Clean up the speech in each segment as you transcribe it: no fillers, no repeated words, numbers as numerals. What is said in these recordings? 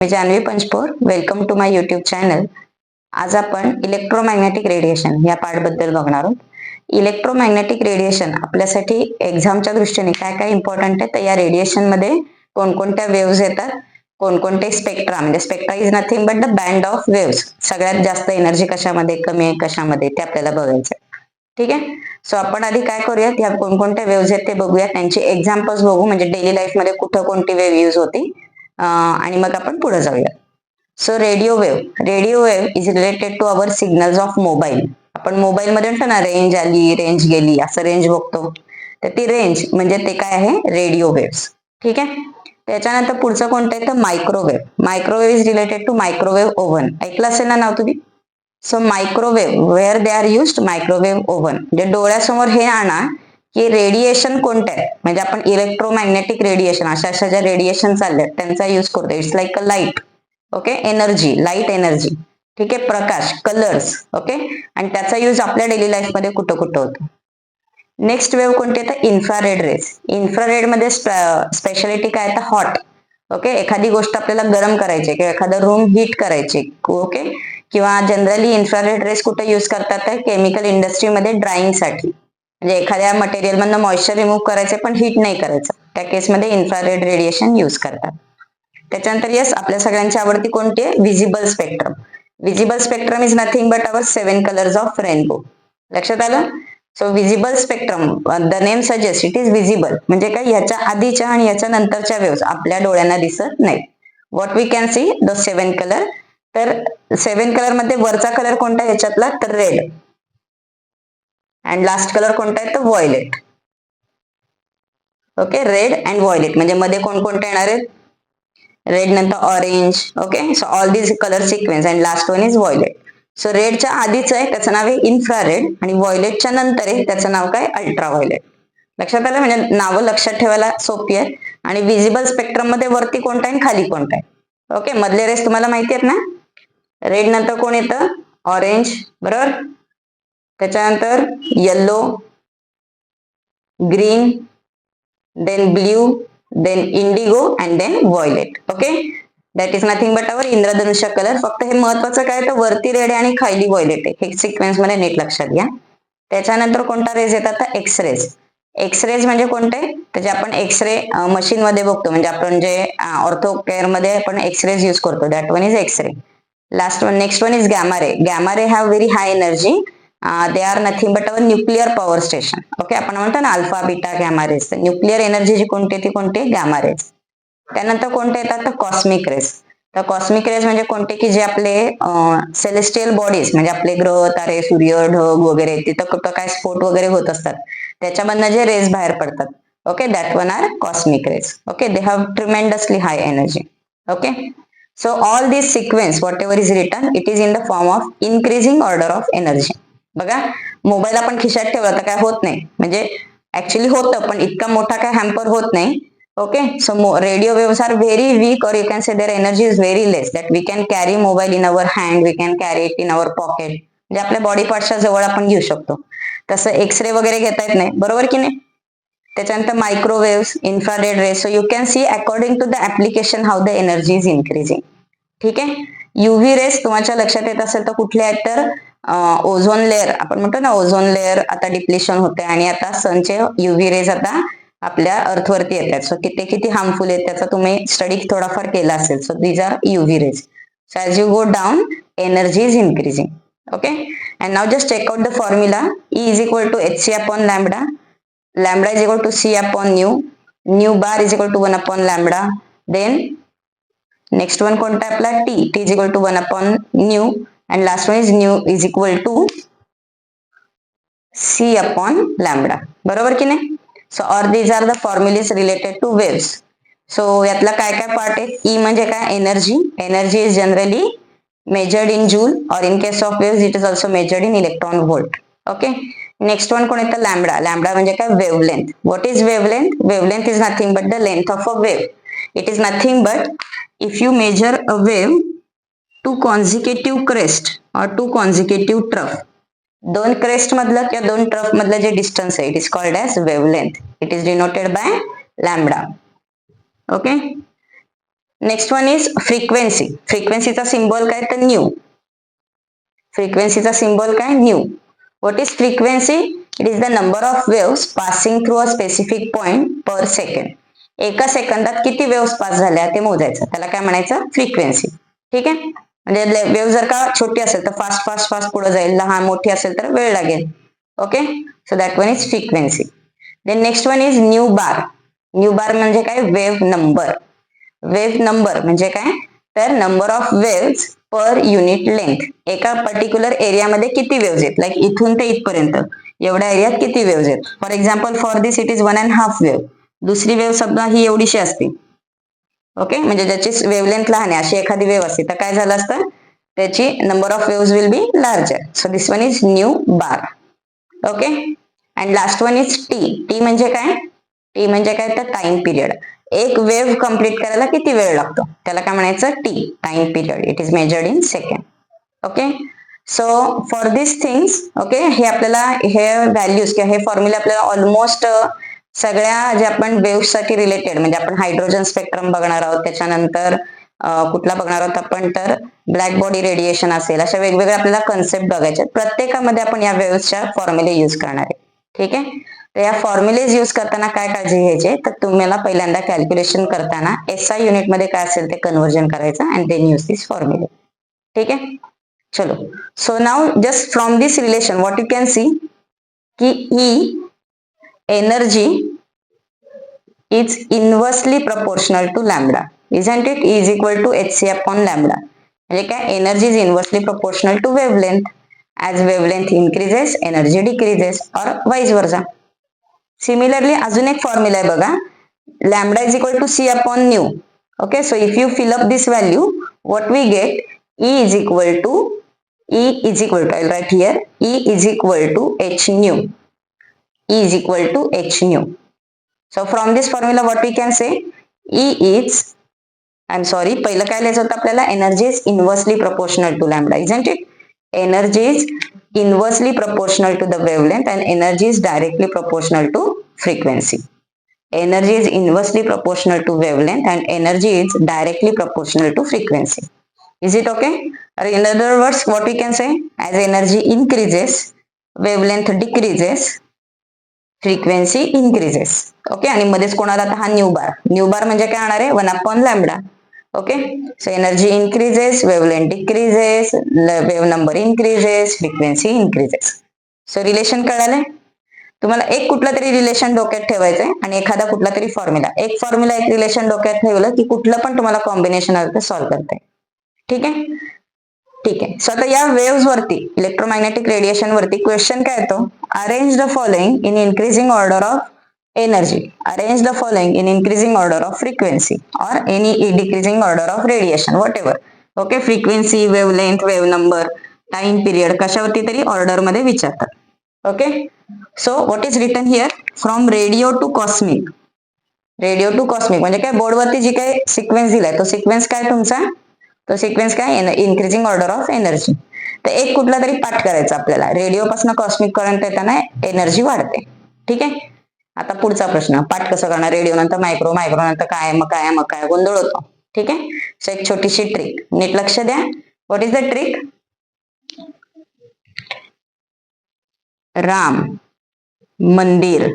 Me Janvi Panchpor. Welcome to my YouTube channel. आज आपण electromagnetic radiation या पार्ट बद्दल बघणार आहोत. इलेक्ट्रोमॅग्नेटिक रेडिएशन आपल्यासाठी एक्झामच्या दृष्टीने काय काय इम्पॉर्टंट आहे, तर या रेडिएशन मध्ये कोणकोणत्या वेव्हज येतात, कोणकोणते स्पेक्ट्रा, म्हणजे spectra is nothing but the band of waves, सगळ्यात जास्त एनर्जी कशामध्ये, कमी आहे कशामध्ये, ते आपल्याला बघायचं. ठीक आहे. सो आपण आधी काय करूयात, ह्या कोणकोणत्या वेव्हज आहेत ते बघूया, त्यांची एक्झाम्पल्स बघू, म्हणजे डेली लाईफ मध्ये कुठं कोणती वेव्ह यूज होती, आणि मग आपण पुढे जाऊया. So radio wave is related to our signals of mobile. आपण मोबाईल मध्ये म्हणतो ना, रेंज आली रेंज गेली, असं रेंज बघतो, तर ती रेंज म्हणजे ते काय आहे, रेडिओ वेव्स. ठीक आहे. त्याच्यानंतर पुढचं कोणतं आहे, तर microwave is related to microwave oven. ऐकलं असेल ना नाव तुम्ही. So microwave where they are used, microwave oven, म्हणजे डोळ्यासमोर हे आणा की रेडिएशन कोणतं आहे, म्हणजे आपण इलेक्ट्रोमॅग्नेटिक रेडिएशन, अशा ज्या रेडिएशन चालल्यात त्यांचा युज करतो. It's like a light. Okay. Energy, light energy. ठीक आहे. प्रकाश, कलर्स. ओके. आणि त्याचा यूज आपल्या डेली लाईफ मध्ये कुठं कुठं होतो. नेक्स्ट वेव्ह कोणती आहे, तर इन्फ्रारेड रेज. इन्फ्रारेड मध्ये स्पेशालिटी काय आहे, तर हॉट. ओके. एखादी गोष्ट आपल्याला गरम करायची किंवा एखादा रूम हीट करायची. ओके. किंवा जनरली इन्फ्रारेड रेज कुठे यूज करतात, केमिकल इंडस्ट्रीमध्ये ड्राईंग साठी, म्हणजे एखाद्या मटेरियल मधनं मॉइश्चर रिमूव्ह करायचे पण हीट नाही करायचं, त्या केसमध्ये इन्फ्रारेड रेडिएशन यूज करतात. त्याच्यानंतर येस, आपल्या सगळ्यांची आवडती कोणती आहे, visible spectrum. Visible spectrum is nothing but our 7 colours of rainbow. लक्षात आलं. So visible spectrum, the name suggest, it is visible, म्हणजे काय, ह्याच्या आधीच्या आणि ह्याच्या नंतरच्या वेव्स आपल्या डोळ्यांना दिसत नाही. What we can see, the 7 colour. तर 7 कलर मध्ये वरचा कलर कोणता ह्याच्यातला, तर रेड. अँड लास्ट कलर कोणता आहे, तर violet. Okay. Red and violet, म्हणजे मध्ये कोणकोणते येणार आहेत, रेड नंतर orange. Okay. So all this colour sequence and last one is violet. So रेडच्या आधीच आहे त्याचं नाव आहे इन्फ्रारेड, आणि व्हायलेटच्या नंतर आहे त्याचं नाव काय, अल्ट्रा व्हायलेट. लक्षात आलं, म्हणजे नावं लक्षात ठेवायला सोपी आहे. आणि विजिबल स्पेक्ट्रम मध्ये वरती कोणता आहे आणि खाली कोणता आहे. ओके. मधले रेस तुम्हाला माहिती आहेत ना. रेड नंतर कोण येतं, ऑरेंज, बरोबर. त्याच्यानंतर yellow, green, then blue, then indigo and then violet. Okay. That is nothing but our इंद्रधनुष्य कलर. फक्त हे महत्वाचं काय, तर वरती रेड आणि खाली व्हायलेट आहे, हे सिक्वेन्स मध्ये नीट लक्षात घ्या. त्याच्यानंतर कोणता रेज येतात, तर एक्सरेज. एक्सरेज म्हणजे कोणते, तर जे आपण एक्सरे मशीन मध्ये बघतो, म्हणजे आपण जे ऑर्थो केअर मध्ये आपण एक्सरेज यूज करतो, that one is X-ray. Last one, next one is gamma ray. Gamma ray have very high energy. They are nothing but our nuclear power station. Okay. आपण म्हणतो ना alpha beta gamma rays, nuclear energy जी कोणती ती कोणती, gamma rays. त्यानंतर कोणते येतात, तर कॉस्मिक रेज. तर कॉस्मिक रेज म्हणजे कोणते, की जे आपले सेलेस्टियल बॉडीज, म्हणजे आपले ग्रह तारे सूर्य ढग वगैरे, तिथं कुठं काय स्फोट वगैरे होत असतात, त्याच्यामधनं जे रेज बाहेर पडतात. Okay. That one are cosmic rays. Okay. They have tremendously high energy. Okay. So all this sequence whatever is written, it is in the form of increasing order of energy. बघा, mobile आपण खिशात ठेवला तर काय होत नाही, म्हणजे actually होतं पण इतका मोठा काय हॅम्पर होत नाही. Okay. So radio waves are very weak, or you can say their energy is very less, that we can carry mobile in our hand, we can carry it in our pocket, म्हणजे आपल्या body पार्टच्या जवळ आपण घेऊ शकतो. तसं x ray वगैरे घेता येत नाही, बरोबर की नाही. त्याच्यानंतर microwaves, infrared rays. So you can see according to the application how the energy is increasing. ठीक आहे. युव्ही रेस तुमच्या लक्षात येत असेल तर कुठले आहेत, तर ओझोन लेअर, आपण म्हणतो ना ओझोन लेअर आता डिप्लिशन होते, आणि आता सनचे युव्ही रेज आता आपल्या अर्थवरती येतात. सो किती किती हार्मफुल आहेत त्याचा तुम्ही स्टडी थोडाफार केला असेल. So these are UV rays. So as you go down, energy is increasing. Okay. And now just check out the formula. E is equal to h upon lambda. Lambda is equal to c upon nu. Nu bar is equal to 1 upon lambda. Then next one कोणता आहे आपला, T. T is equal to 1 upon nu. And last one is nu is equal to c upon lambda. बरोबर की नाही. So or these are the formulas related to waves. So यातला काय काय part आहे. ई म्हणजे काय, energy. Energy is generally measured in joule, or in case of waves it is also measured in electron volt. Okay. Next one कोण येतं, lambda. Lambda म्हणजे काय, wavelength. What is wavelength. Wavelength is nothing but the length of a wave. It is nothing but if you major a wave two consecutive crest or two consecutive trough, दोन crest मधलं किंवा दोन trough मधलं जे distance आहे, it is called as wavelength. It is denoted by lambda. Okay. Next one is frequency. फ्रिक्वेन्सीचा symbol काय तर न्यू. फ्रिक्वेन्सीचा सिम्बॉल काय nu. What is frequency? It is the number of waves passing through a specific point per second. एका सेकंदात किती waves pass झाल्या ते मोजायचं, त्याला काय म्हणायचं फ्रिक्वेन्सी. ठीक आहे, म्हणजे वेव्ह जर का छोटी असेल तर फास्ट फास्ट फास्ट पुढे जाईल, लहान मोठी असेल तर वेळ लागेल. Okay, so that one is frequency. Then next one is nu bar. Nu bar म्हणजे काय वेव्ह नंबर. वेव्ह नंबर म्हणजे काय तर number of waves per unit length. एका पर्टिक्युलर एरियामध्ये किती वेव्स आहेत, लाईक इथून ते इथपर्यंत एवढ्या एरियात किती वेव्स आहेत. For example for this it is 1.5 wave. दुसरी वेव्ह समजा ही एवढीशी असते. ओके, म्हणजे ज्याची वेव्हलेंथ लहान आहे अशी एखादी वेव्ह असते तर काय झालं असतं त्याची number of waves will be larger. So this one is nu bar. Okay, and last one is T. T म्हणजे काय? टी म्हणजे काय तर टाइम पिरियड. एक वेव्ह कंप्लीट करायला किती वेळ लागतो त्याला काय म्हणायचं T, time period. It is measured in second. Okay, so for this things okay हे आपल्याला हे व्हॅल्यूज किंवा हे फॉर्म्युले आपल्याला ऑलमोस्ट सगळ्या जे आपण वेव्हसाठी रिलेटेड म्हणजे आपण हायड्रोजन स्पेक्ट्रम बघणार आहोत, त्याच्यानंतर कुठला बघणार आहोत आपण तर ब्लॅक बॉडी रेडिएशन असेल, अशा वेगवेगळ्या आपल्याला कन्सेप्ट बघायचे. प्रत्येकामध्ये आपण या वेव्हच्या फॉर्म्युले युज करणार आहे. ठीक आहे, तर या फॉर्म्युलेज युज करताना काय काळजी घ्यायची तर तुम्हाला पहिल्यांदा कॅल्क्युलेशन करताना एसआय युनिट मध्ये काय असेल ते कन्व्हर्जन करायचं अँड देन यूज दिस फॉर्म्युले. ठीक आहे, चलो. So now just from this relation what you can see की E energy is inversely proportional to lambda, isn't it? E is equal to hc upon lambda. म्हणजे काय energy is inversely proportional to wavelength. As wavelength increases energy decreases or vice versa. Similarly अजून एक formula आहे बघा, lambda is equal to c upon nu. Okay, so if you fill up this value what we get E is equal to I write here E is equal to h nu. E is equal to h nu. So from this formula what we can say E is, I'm sorry, पहिलं काय लिहायचं होतं आपल्याला energy is inversely proportional to lambda, isn't it? Energy is inversely proportional to the wavelength and energy is directly proportional to frequency. Energy is inversely proportional to wavelength and energy is directly proportional to frequency. Is it okay? Or in other words what we can say, as energy increases wavelength decreases frequency increases. Okay, आणि मध्येच कोणाला आता हा new bar. Nu bar म्हणजे काय होणार आहे 1 upon lambda. Okay, so energy increases wavelength decreases wave number increases frequency increases. So relation कळालंय तुम्हाला. एक कुठला तरी रिलेशन डोक्यात ठेवायचंय आणि एखादा कुठला तरी फॉर्म्युला, एक फॉर्म्युला एक रिलेशन डोक्यात ठेवलं की कुठलं पण तुम्हाला कॉम्बिनेशन आलं तर सॉल्व्ह करताय. ठीक आहे, ठीक आहे. सो आता या वेव्स वरती इलेक्ट्रोमॅग्नेटिक रेडिएशन वरती क्वेश्चन काय येतो, arrange the following in increasing order of energy, arrange the following in increasing order of frequency or any decreasing order of radiation whatever. Okay, frequency wavelength wave number time period कशावरती तरी order मध्ये विचारतात. Okay, so what is written here from radio to cosmic. Radio to cosmic म्हणजे काय बोर्डवरती जी काही sequence दिलाय तो sequence काय तुमचा, तो सिक्वेन्स काय इन्क्रीजिंग ऑर्डर ऑफ एनर्जी. तर एक कुठला तरी पाठ करायचा आपल्याला. रेडिओ पासून कॉस्मिक करंट येताना एनर्जी वाढते. ठीक आहे, आता पुढचा प्रश्न, पाठ कसं करणार, रेडिओ नंतर मायक्रो, मायक्रो नंतर काय, मग काय, मग काय, गोंधळ होतो. ठीक आहे, सो एक छोटीशी ट्रिक नीट लक्ष द्या. What is the trick? Ram Mandir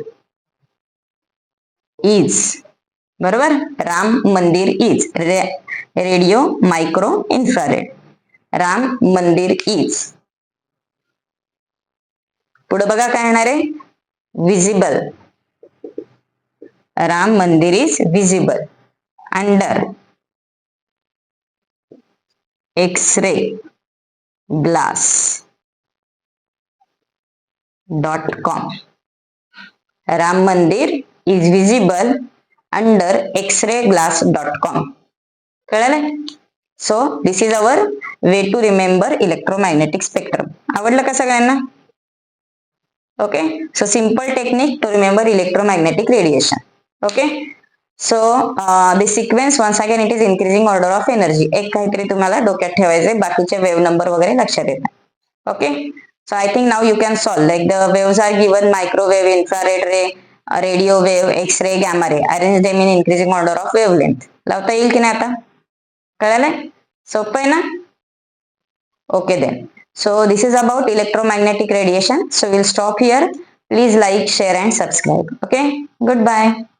is, बरोबर, Ram Mandir is radio micro infrared. Ram Mandir is, पुढे बघा काय येणार आहे visible. Ram Mandir is visible under X-ray glass .com. Ram Mandir is visible under X-ray glass .com. कळलं? So this is our way to remember electromagnetic spectrum. आवडलं का सगळ्यांना? Okay, so simple technique to remember electromagnetic radiation. Okay, so the sequence once again it is increasing order of energy. एक काहीतरी तुम्हाला डोक्यात ठेवायचे, बाकीचे वेव्ह नंबर वगैरे लक्षात येतात. Okay, so I think now you can solve, like the waves are given microwave, infrared ray, radio wave, x-ray, gamma ray. Arrange them in increasing order of wavelength. लावता येईल की नाही आता? कळालंय? सोपं आहे ना? Okay then. So this is about electromagnetic radiation. So we'll stop here. Please like, share and subscribe. Okay. Goodbye.